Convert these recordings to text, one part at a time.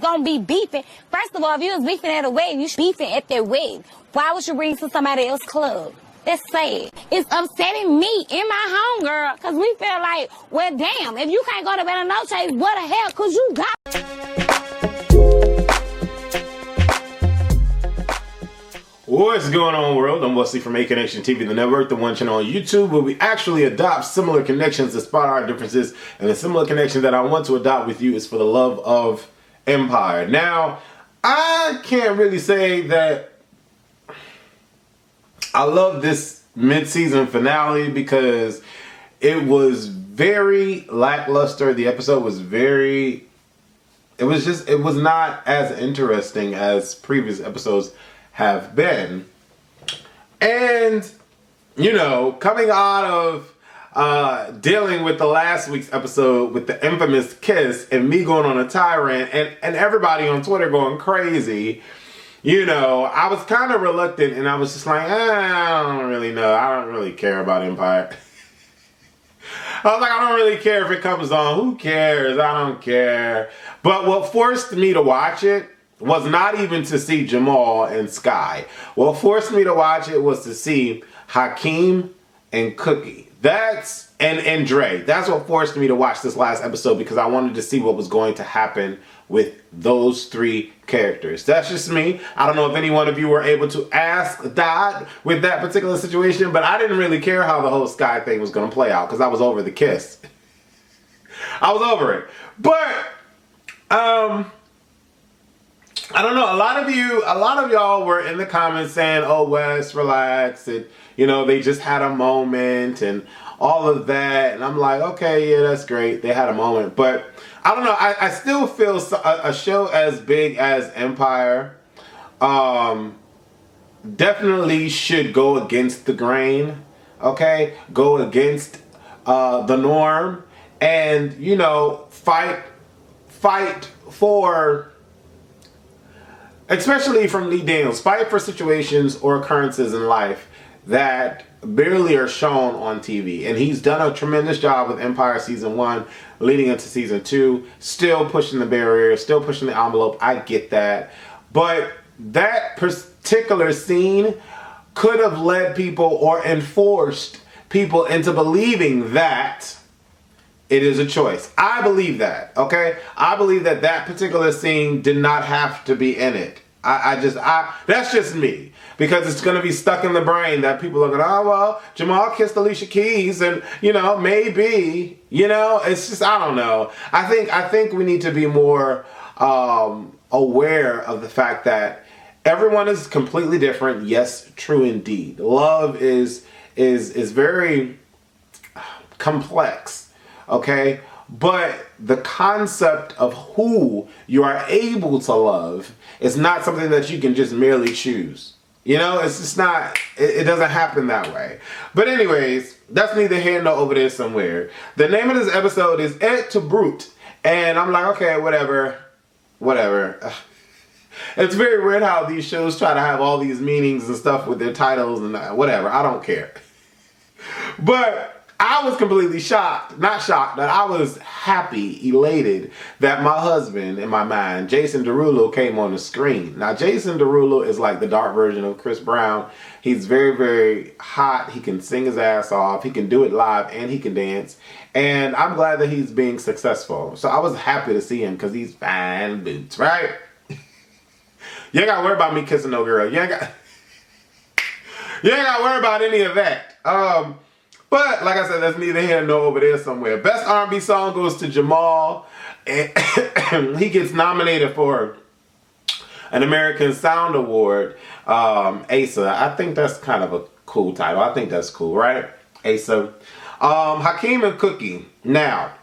gonna be beefing. First of all, if you was beefing at a wedding, you should be beefing at their wedding. Why would you bring to somebody else's club? That's sad. It's upsetting me and my homegirl, because we feel like, well, damn, if you can't go to Bella Noche, what the hell could you got? What's going on, world? I'm Wesley from A Connection TV, the network, the one channel on YouTube, where we actually adopt similar connections to spot our differences. And the similar connection that I want to adopt with you is for the love of Empire. Now, I can't really say that I love this mid-season finale because it was very lackluster. The episode was it was not as interesting as previous episodes have been. And, you know, coming out of dealing with the last week's episode with the infamous kiss and me going on a tirade and everybody on Twitter going crazy, you know, I was kind of reluctant and I was just like, I don't really know. I don't really care about Empire. I was like, I don't really care if it comes on. Who cares? I don't care. But what forced me to watch it was not even to see Jamal and Sky. What forced me to watch it was to see Hakeem and Cookie. And Dre. That's what forced me to watch this last episode, because I wanted to see what was going to happen with those three characters. That's just me. I don't know if any one of you were able to ask Dot with that particular situation, but I didn't really care how the whole Sky thing was going to play out because I was over the kiss. I was over it. But, I don't know. A lot of y'all were in the comments saying, "Oh, Wes, relax," and you know they just had a moment and all of that. And I'm like, okay, yeah, that's great. They had a moment, but I don't know. I still feel a show as big as Empire definitely should go against the grain. Okay, go against the norm, and you know, fight for. Especially from Lee Daniels, fight for situations or occurrences in life that barely are shown on TV. And he's done a tremendous job with Empire Season 1 leading into Season 2. Still pushing the barrier, still pushing the envelope. I get that. But that particular scene could have led people or enforced people into believing that it is a choice. I believe that, okay? I believe that that particular scene did not have to be in it. That's just me. Because it's going to be stuck in the brain that people are going, oh, well, Jamal kissed Alicia Keys and, you know, maybe, you know, it's just, I don't know. I think we need to be more aware of the fact that everyone is completely different. Yes, true indeed. Love is very complex. Okay, but the concept of who you are able to love is not something that you can just merely choose. You know, it's just not, it doesn't happen that way. But anyways, that's neither here nor over there somewhere. The name of this episode is Et to Brute. And I'm like, okay, whatever. It's very weird how these shows try to have all these meanings and stuff with their titles and whatever. I don't care. But I was completely shocked, not shocked, but I was happy, elated that my husband, in my mind, Jason Derulo, came on the screen. Now, Jason Derulo is like the dark version of Chris Brown. He's very, very hot. He can sing his ass off. He can do it live and he can dance. And I'm glad that he's being successful. So I was happy to see him because he's fine boots, right? You ain't got to worry about me kissing no girl. You ain't got to worry about any of that. But, like I said, that's neither here nor over there somewhere. Best R&B song goes to Jamal. And he gets nominated for an American Sound Award, ASA. I think that's kind of a cool title. I think that's cool, right? ASA. Hakeem and Cookie. Now,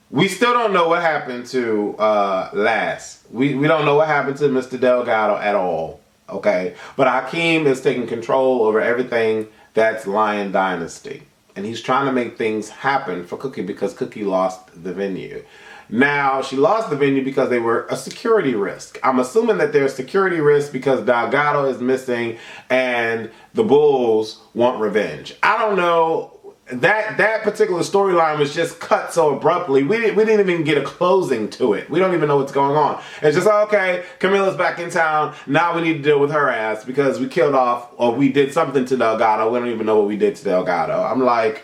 we still don't know what happened to Lass. We don't know what happened to Mr. Delgado at all. Okay? But Hakeem is taking control over everything that's Lion Dynasty. And he's trying to make things happen for Cookie because Cookie lost the venue. Now, she lost the venue because they were a security risk. I'm assuming that they're a security risk because Delgado is missing and the Bulls want revenge. I don't know that particular storyline was just cut so abruptly. We didn't even get a closing to it. We don't even know what's going on. It's just, okay, Camila's back in town. Now we need to deal with her ass because we killed off, or we did something to Delgado. We don't even know what we did to Delgado. I'm like,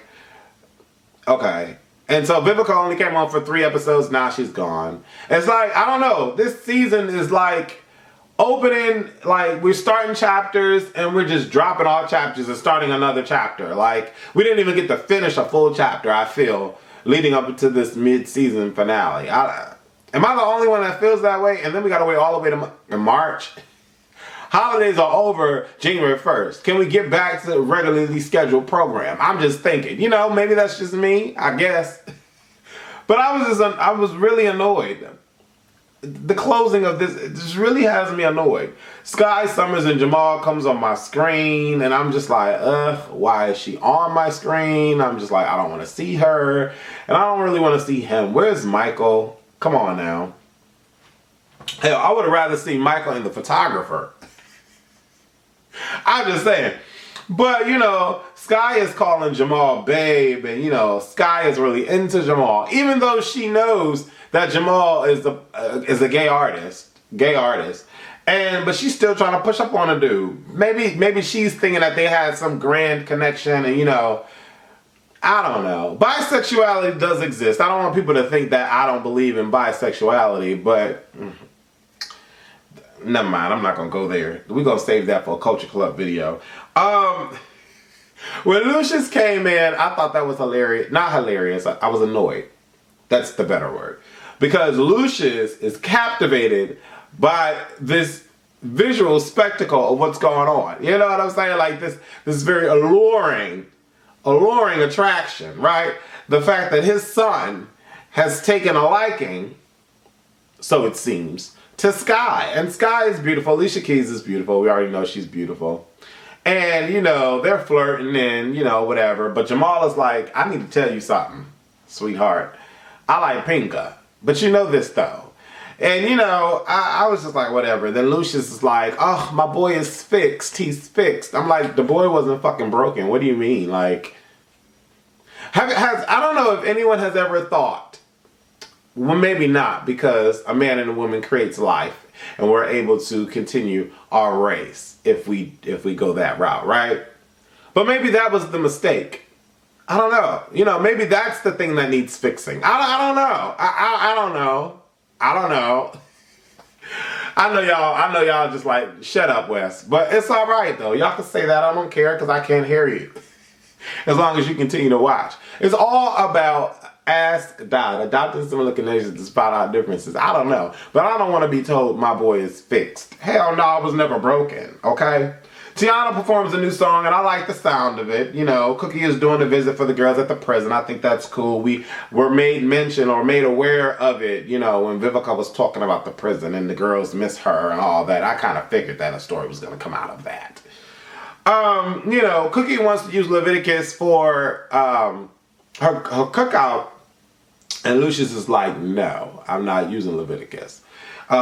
okay. And so Vivica only came on for 3 episodes. Now she's gone. It's like, I don't know. This season is like opening, like we're starting chapters and we're just dropping all chapters and starting another chapter. Like we didn't even get to finish a full chapter, I feel, leading up to this mid-season finale. Am I the only one that feels that way? And then we got to wait all the way to March. Holidays are over January 1st. Can we get back to the regularly scheduled program? I'm just thinking, you know, maybe that's just me, I guess. But I was really annoyed. The closing of this, it just really has me annoyed. Sky Summers and Jamal comes on my screen, and I'm just like, why is she on my screen? I'm just like, I don't want to see her, and I don't really want to see him. Where's Michael? Come on now. Hell, I would have rather seen Michael and the photographer. I'm just saying. But, you know, Sky is calling Jamal babe, and, you know, Sky is really into Jamal, even though she knows that Jamal is a gay artist, but she's still trying to push up on a dude. Maybe she's thinking that they had some grand connection, and, you know, I don't know. Bisexuality does exist. I don't want people to think that I don't believe in bisexuality, but never mind, I'm not going to go there. We're going to save that for a Culture Club video. When Lucius came in, I thought that was hilarious. Not hilarious, I was annoyed. That's the better word. Because Lucius is captivated by this visual spectacle of what's going on. You know what I'm saying? Like this very alluring attraction, right? The fact that his son has taken a liking, so it seems, to Sky. And Sky is beautiful. Alicia Keys is beautiful. We already know she's beautiful. And, you know, they're flirting and, you know, whatever. But Jamal is like, I need to tell you something, sweetheart. I like Pinka. But you know this, though. And, you know, I was just like, whatever. Then Lucius is like, oh, my boy is fixed. He's fixed. I'm like, the boy wasn't fucking broken. What do you mean? Like, I don't know if anyone has ever thought, well, maybe not, because a man and a woman creates life, and we're able to continue our race if we go that route, right? But maybe that was the mistake. I don't know. You know, maybe that's the thing that needs fixing. I don't know. I don't know. I don't know. I know y'all just like, shut up, Wes. But it's all right, though. Y'all can say that. I don't care because I can't hear you. As long as you continue to watch. It's all about ask Dot. Adopting similar connections to spot out differences. I don't know. But I don't want to be told my boy is fixed. Hell no, I was never broken. Okay? Tiana performs a new song, and I like the sound of it. You know, Cookie is doing a visit for the girls at the prison. I think that's cool. We were made mention or made aware of it, you know, when Vivica was talking about the prison and the girls miss her and all that. I kind of figured that a story was going to come out of that. You know, Cookie wants to use Leviticus for her cookout, and Lucius is like, no, I'm not using Leviticus.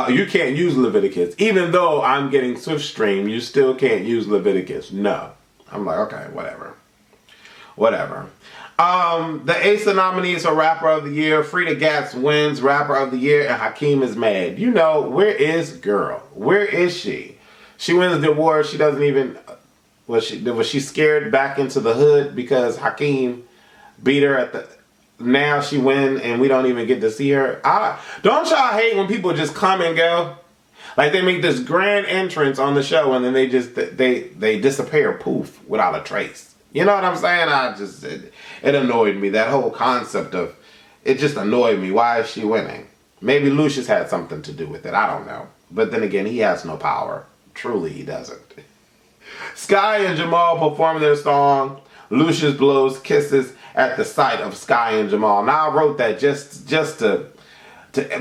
You can't use Leviticus. Even though I'm getting SwiftStream, you still can't use Leviticus. No. I'm like, okay, whatever. Whatever. The ASA nominees for Rapper of the Year. Frida Gatz wins Rapper of the Year, and Hakeem is mad. You know, where is girl? Where is she? She wins the award. She doesn't even... Was she scared back into the hood because Hakeem beat her at the... Now she win and we don't even get to see her. Don't y'all hate when people just come and go? Like they make this grand entrance on the show and then they just they disappear, poof, without a trace. You know what I'm saying? It annoyed me. That whole concept of it just annoyed me. Why is she winning? Maybe Lucius had something to do with it. I don't know. But then again, he has no power. Truly, he doesn't. Sky and Jamal perform their song. Lucius blows kisses at the sight of Sky and Jamal. Now I wrote that just to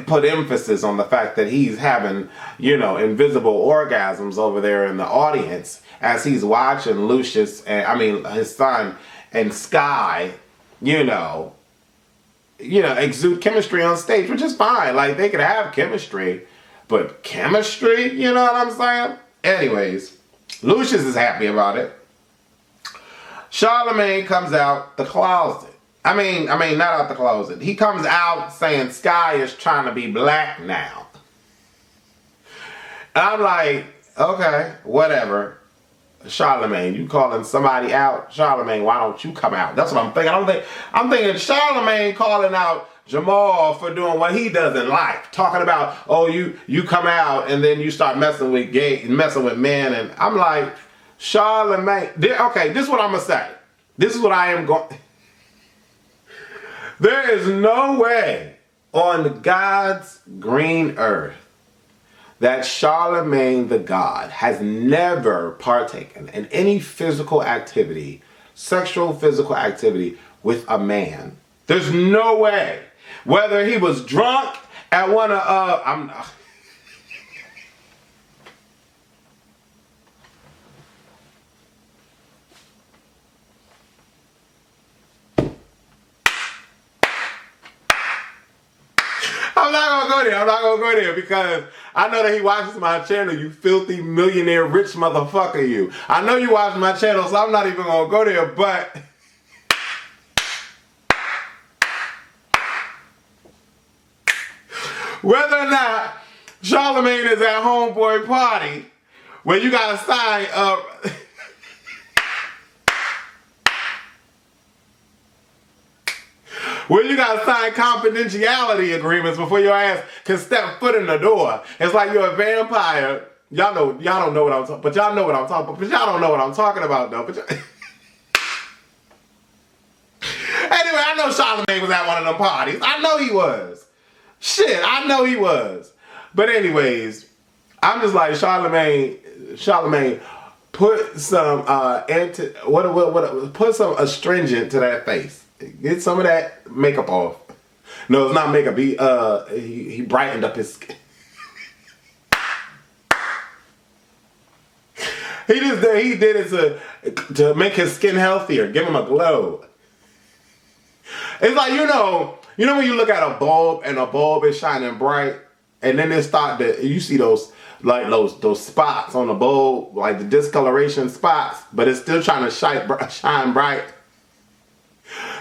put emphasis on the fact that he's having, you know, invisible orgasms over there in the audience as he's watching Lucius and his son and Sky, you know, exude chemistry on stage, which is fine. Like they could have chemistry, but chemistry, you know what I'm saying? Anyways, Lucius is happy about it. Charlemagne comes out the closet. I mean, not out the closet. He comes out saying Sky is trying to be black now. And I'm like, okay, whatever. Charlemagne, you calling somebody out? Charlemagne, why don't you come out? That's what I'm thinking. I'm thinking Charlemagne calling out Jamal for doing what he doesn't like. Talking about, oh, you come out and then you start messing with men. And I'm like, Charlemagne. Okay, this is what I'm going to say. This is what I am going. There is no way on God's green earth that Charlemagne the God has never partaken in any physical activity, sexual physical activity with a man. There's no way. Whether he was drunk at one of, I'm not gonna go there because I know that he watches my channel, you filthy millionaire rich motherfucker, you. I know you watch my channel, so I'm not even gonna go there, but whether or not Charlemagne is at homeboy party where you gotta sign up where you gotta sign confidentiality agreements before your ass can step foot in the door. It's like you're a vampire. Y'all don't know what I'm talking, but y'all know what I'm talking about. But y'all don't know what I'm talking about though. Anyway, I know Charlemagne was at one of them parties. I know he was. Shit, I know he was. But anyways, I'm just like Charlemagne, put some put some astringent to that face. Get some of that makeup off. No, it's not makeup. He brightened up his skin. He did it to make his skin healthier, give him a glow. It's like, you know when you look at a bulb and a bulb is shining bright, and then you see those spots on the bulb, like the discoloration spots, but it's still trying to shine bright.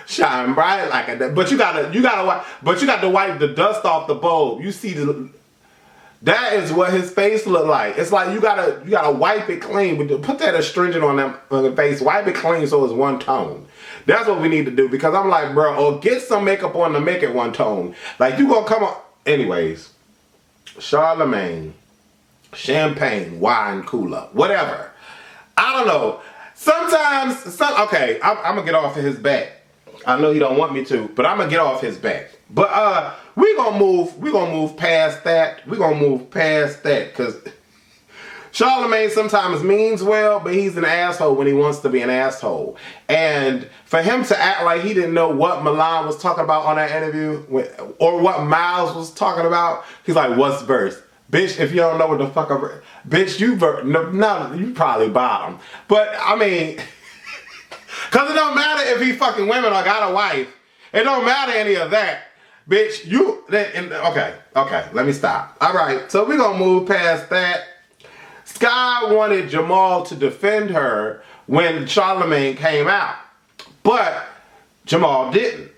Shine bright like that, but you got to wipe the dust off the bulb. You see that is what his face look like. It's like you gotta wipe it clean. Put that astringent on the face. Wipe it clean so it's one tone. That's what we need to do, because I'm like, bro, or get some makeup on to make it one tone. Like, you gonna come on. Anyways, Charlemagne, champagne, wine, cooler, whatever. I don't know. Sometimes, okay, I'm gonna get off of his back. I know he don't want me to, but I'm gonna get off his back. But we gonna move past that. We gonna move past that, because Charlemagne sometimes means well, but he's an asshole when he wants to be an asshole. And for him to act like he didn't know what Milan was talking about on that interview, or what Miles was talking about, he's like, what's verse? Bitch, if you don't know what the fuck bitch, you probably bottom. But I mean, because it don't matter if he fucking women or got a wife. It don't matter any of that. Bitch, okay, let me stop. All right, so we're going to move past that. Sky wanted Jamal to defend her when Charlemagne came out, but Jamal didn't.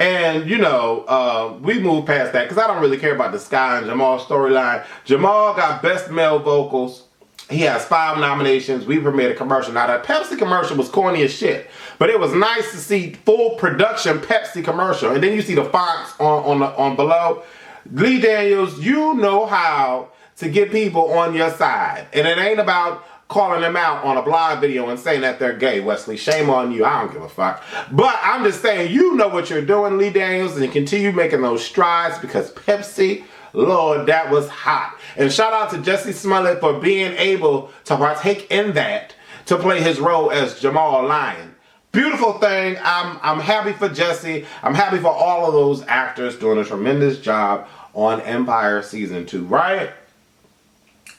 And, we moved past that because I don't really care about the Sky and Jamal storyline. Jamal got Best Male Vocals. He has 5 nominations. We premiered a commercial. Now, that Pepsi commercial was corny as shit, but it was nice to see full production Pepsi commercial. And then you see the fonts on below. Lee Daniels, you know how to get people on your side. And it ain't about calling them out on a blog video and saying that they're gay, Wesley. Shame on you. I don't give a fuck. But I'm just saying, you know what you're doing, Lee Daniels, and continue making those strides, because Pepsi, Lord, that was hot. And shout out to Jussie Smollett for being able to partake in that, to play his role as Jamal Lyon. Beautiful thing. I'm happy for Jussie. I'm happy for all of those actors doing a tremendous job on Empire Season 2, right?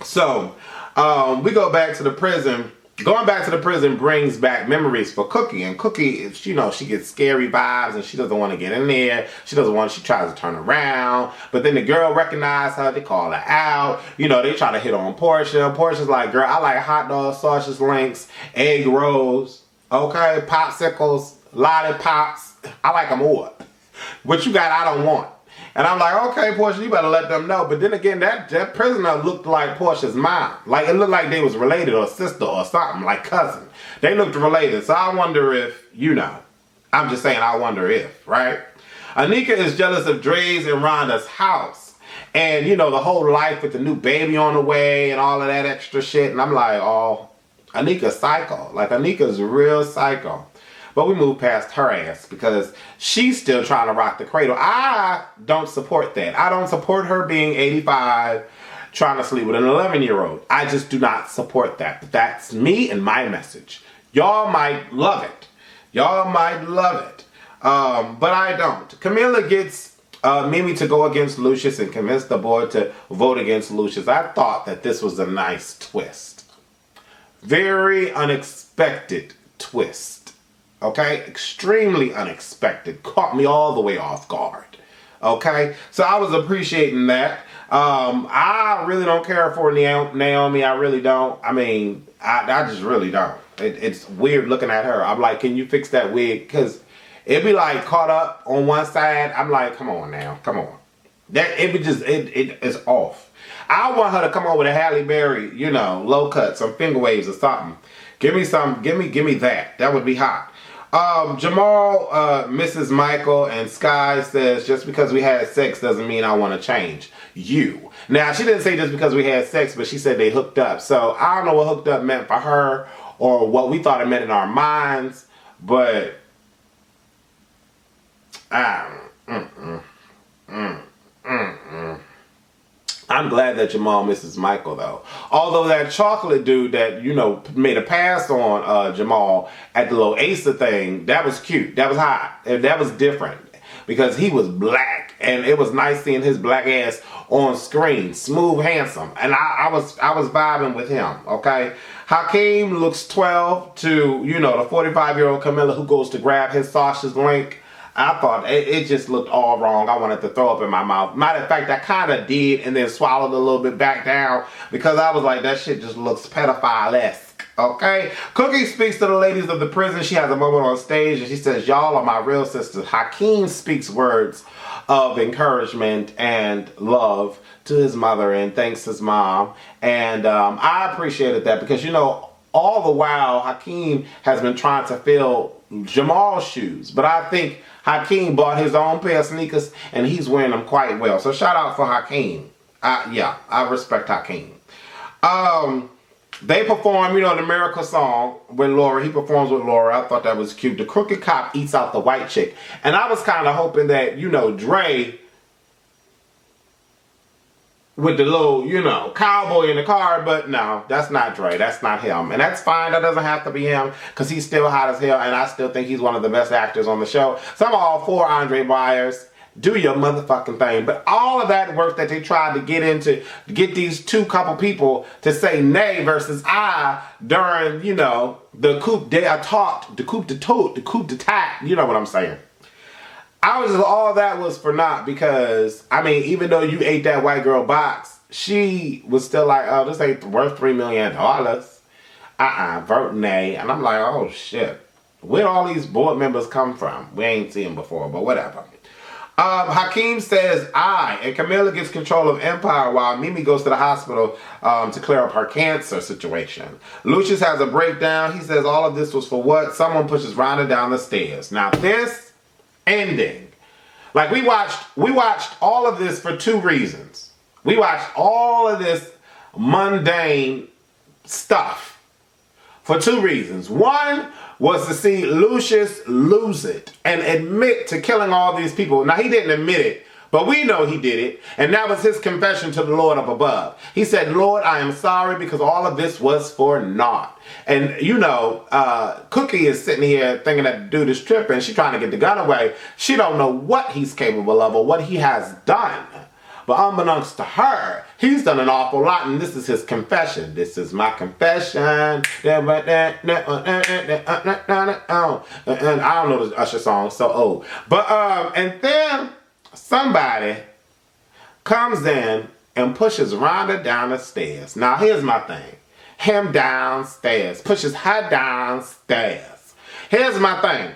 So, we go back to the prison. Going back to the prison brings back memories for Cookie. And Cookie, she gets scary vibes and she doesn't want to get in there. She tries to turn around. But then the girl recognizes her. They call her out. They try to hit on Portia. Portia's like, girl, I like hot dogs, sausage links, egg rolls. Okay, popsicles, lollipops. I like them all. What you got, I don't want. And I'm like, okay, Portia, you better let them know. But then again, that prisoner looked like Portia's mom. Like, it looked like they was related or sister or something, like cousin. They looked related. So I wonder if, I'm just saying I wonder if, right? Anika is jealous of Dre's and Rhonda's house. And, the whole life with the new baby on the way and all of that extra shit. And I'm like, oh, Anika's psycho. Like, Anika's real psycho. But we moved past her ass because she's still trying to rock the cradle. I don't support that. I don't support her being 85 trying to sleep with an 11-year-old. I just do not support that. But that's me and my message. Y'all might love it. Y'all might love it. But I don't. Camilla gets Mimi to go against Lucius and convince the board to vote against Lucius. I thought that this was a nice twist. Very unexpected twist. Okay? Extremely unexpected. Caught me all the way off guard. Okay? So I was appreciating that. I really don't care for Naomi. I really don't. I mean, I just really don't. It's weird looking at her. I'm like, can you fix that wig? Because it'd be like caught up on one side. I'm like, come on now. Come on. It's off. I want her to come on with a Halle Berry, low cut, some finger waves or something. Give me that. That would be hot. Jamal, Mrs. Michael, and Sky says, just because we had sex doesn't mean I want to change you. Now, she didn't say just because we had sex, but she said they hooked up. So, I don't know what hooked up meant for her or what we thought it meant in our minds, but I'm glad that Jamal misses Michael, though. Although that chocolate dude that, made a pass on Jamal at the little Asa thing, that was cute. That was hot. That was different. Because he was black. And it was nice seeing his black ass on screen. Smooth, handsome. And I was vibing with him, okay? Hakeem looks 12 to, the 45-year-old Camilla who goes to grab his Sasha's link. I thought it just looked all wrong. I wanted to throw up in my mouth. Matter of fact, I kind of did and then swallowed a little bit back down because I was like, that shit just looks pedophile-esque, okay? Cookie speaks to the ladies of the prison. She has a moment on stage and she says, y'all are my real sisters. Hakeem speaks words of encouragement and love to his mother and thanks his mom. And I appreciated that because, all the while, Hakeem has been trying to fill Jamal's shoes. But I think Hakeem bought his own pair of sneakers and he's wearing them quite well. So shout out for Hakeem. I respect Hakeem. They perform, the Miracle song with Laura. He performs with Laura. I thought that was cute. The crooked cop eats out the white chick. And I was kind of hoping that, Dre with the little, cowboy in the car, but no, that's not Dre. That's not him. And that's fine. That doesn't have to be him because he's still hot as hell and I still think he's one of the best actors on the show. So I'm all for Andre Byers. Do your motherfucking thing. But all of that work that they tried to get these two couple people to say nay versus I during, the coup d'etat, the coup d'etat, you know what I'm saying. All that was for naught because, even though you ate that white girl box, she was still like, oh, this ain't worth $3 million. Vote nay. And I'm like, oh, shit. Where'd all these board members come from? We ain't seen them before, but whatever. Hakeem says and Camilla gets control of Empire while Mimi goes to the hospital to clear up her cancer situation. Lucius has a breakdown. He says all of this was for what? Someone pushes Rhonda down the stairs. Now this ending, like we watched all of this for two reasons. We watched all of this mundane stuff for two reasons. One was to see Lucius lose it and admit to killing all these people. Now, he didn't admit it, but we know he did it. And that was his confession to the Lord up above. He said, Lord, I am sorry because all of this was for naught. And, Cookie is sitting here thinking that the dude is tripping. She's trying to get the gun away. She don't know what he's capable of or what he has done. But unbeknownst to her, he's done an awful lot, and this is his confession. This is my confession. And I don't know the Usher song, so old. But, and then somebody comes in and pushes Rhonda down the stairs. Now, here's my thing. Him downstairs. Pushes her downstairs. Here's my thing.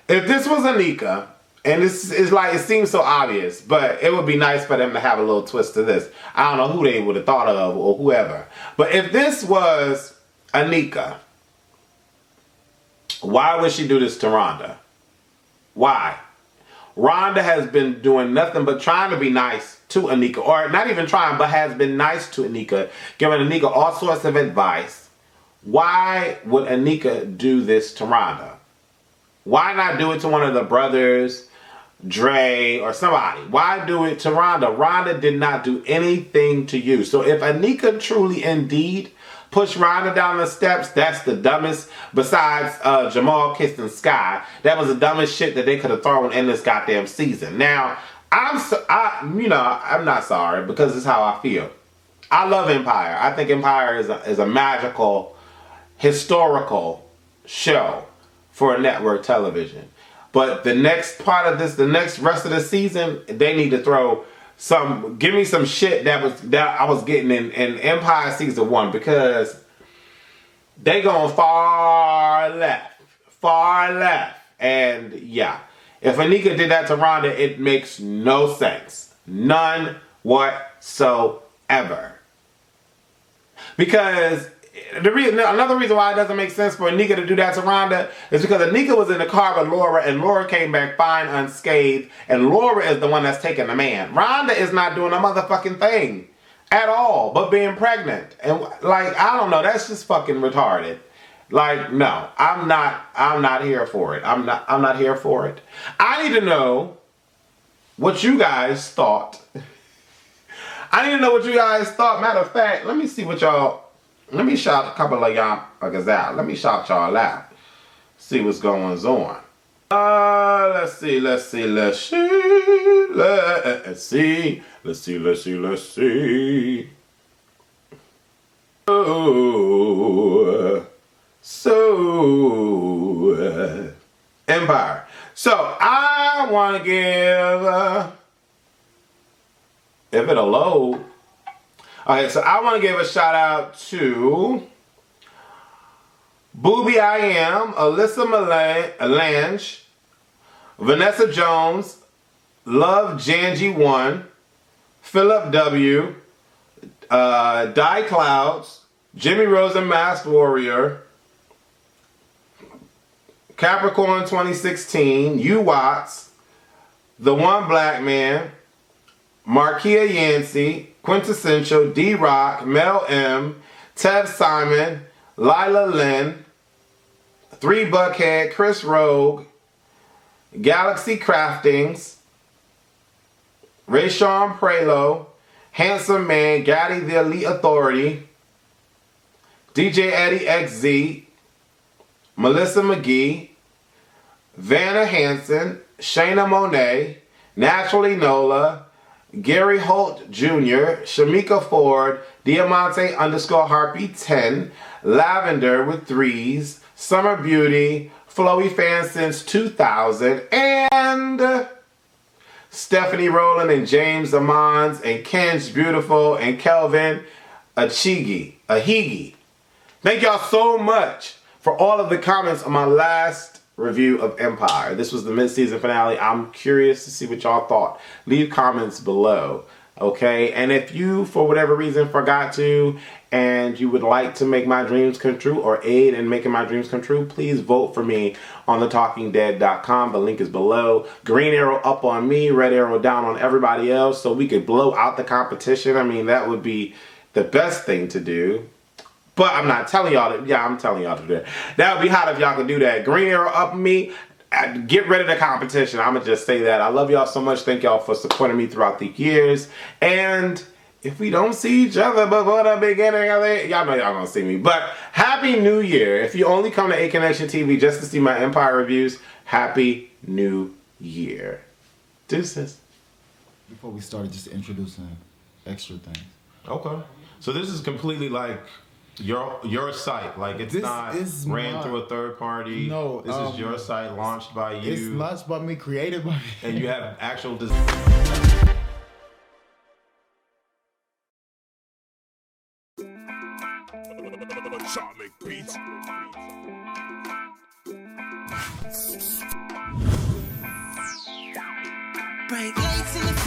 If this was Anika, and this is like, it seems so obvious, but it would be nice for them to have a little twist to this. I don't know who they would have thought of or whoever. But if this was Anika, why would she do this to Rhonda? Why? Rhonda has been doing nothing but trying to be nice to Anika, or not even trying, but has been nice to Anika, giving Anika all sorts of advice. Why would Anika do this to Rhonda? Why not do it to one of the brothers, Dre, or somebody? Why do it to Rhonda? Rhonda did not do anything to you. So if Anika truly indeed pushed Rhonda down the steps, that's the dumbest, besides Jamal kissing Sky, that was the dumbest shit that they could have thrown in this goddamn season. Now, I'm not sorry, because it's how I feel. I love Empire. I think Empire is a magical, historical show for a network television. But the next part of this, the next rest of the season, they need to throw give me some shit that I was getting in Empire season 1, because they going far left. And yeah, if Anika did that to Rhonda, it makes no sense. None whatsoever. Because another reason why it doesn't make sense for Anika to do that to Rhonda is because Anika was in the car with Laura, and Laura came back fine, unscathed, and Laura is the one that's taking the man. Rhonda is not doing a motherfucking thing at all but being pregnant. And like, I don't know, that's just fucking retarded. Like, no, I'm not here for it. I'm not here for it. I need to know what you guys thought. Matter of fact, let me see what y'all. Let me shout a couple of y'all out. Let me shout y'all out. See what's going on. Let's see. Empire. So I want to give. If it'll load. Okay, so I want to give a shout out to Booby I Am, Alyssa Melange, Vanessa Jones, Love Janji 1, Philip W, Die Clouds, Jimmy Rosen Masked Warrior, Capricorn 2016, U Watts, The One Black Man, Markia Yancey, Quintessential, D-Rock, Mel M, Tev Simon, Lila Lynn, 3 Buckhead, Chris Rogue, Galaxy Craftings, Rayshawn Prelo, Handsome Man, Gaddy the Elite Authority, DJ Eddie XZ, Melissa McGee, Vanna Hansen, Shayna Monet, Naturally Nola, Gary Holt Jr., Shamika Ford, Diamante _Harpy 10, Lavender with 3s, Summer Beauty, Flowy Fan since 2000, and Stephanie Rowland and James Amons and Ken's Beautiful and Kelvin Ahigi. Thank y'all so much for all of the comments on my last review of Empire. This was the mid-season finale. I'm curious to see what y'all thought. Leave comments below, okay? And if you, for whatever reason, forgot to, and you would like to make my dreams come true or aid in making my dreams come true, please vote for me on thetalkingdead.com. The link is below. Green arrow up on me, red arrow down on everybody else, so we could blow out the competition. I mean, that would be the best thing to do. But I'm not telling y'all to, I'm telling y'all to do that. That would be hot if y'all could do that. Green arrow up me. Get rid of the competition. I'm going to just say that. I love y'all so much. Thank y'all for supporting me throughout the years. And if we don't see each other before the beginning of it, y'all know y'all going to see me. But Happy New Year. If you only come to A Connection TV just to see my Empire reviews, Happy New Year. Deuces. Before we started, just introducing extra things. Okay. So this is completely like your site, like it's not ran through a third party. No, this is your site, launched by you. It's launched by me, created by me, and you have actual Shot make beats. Break lights in the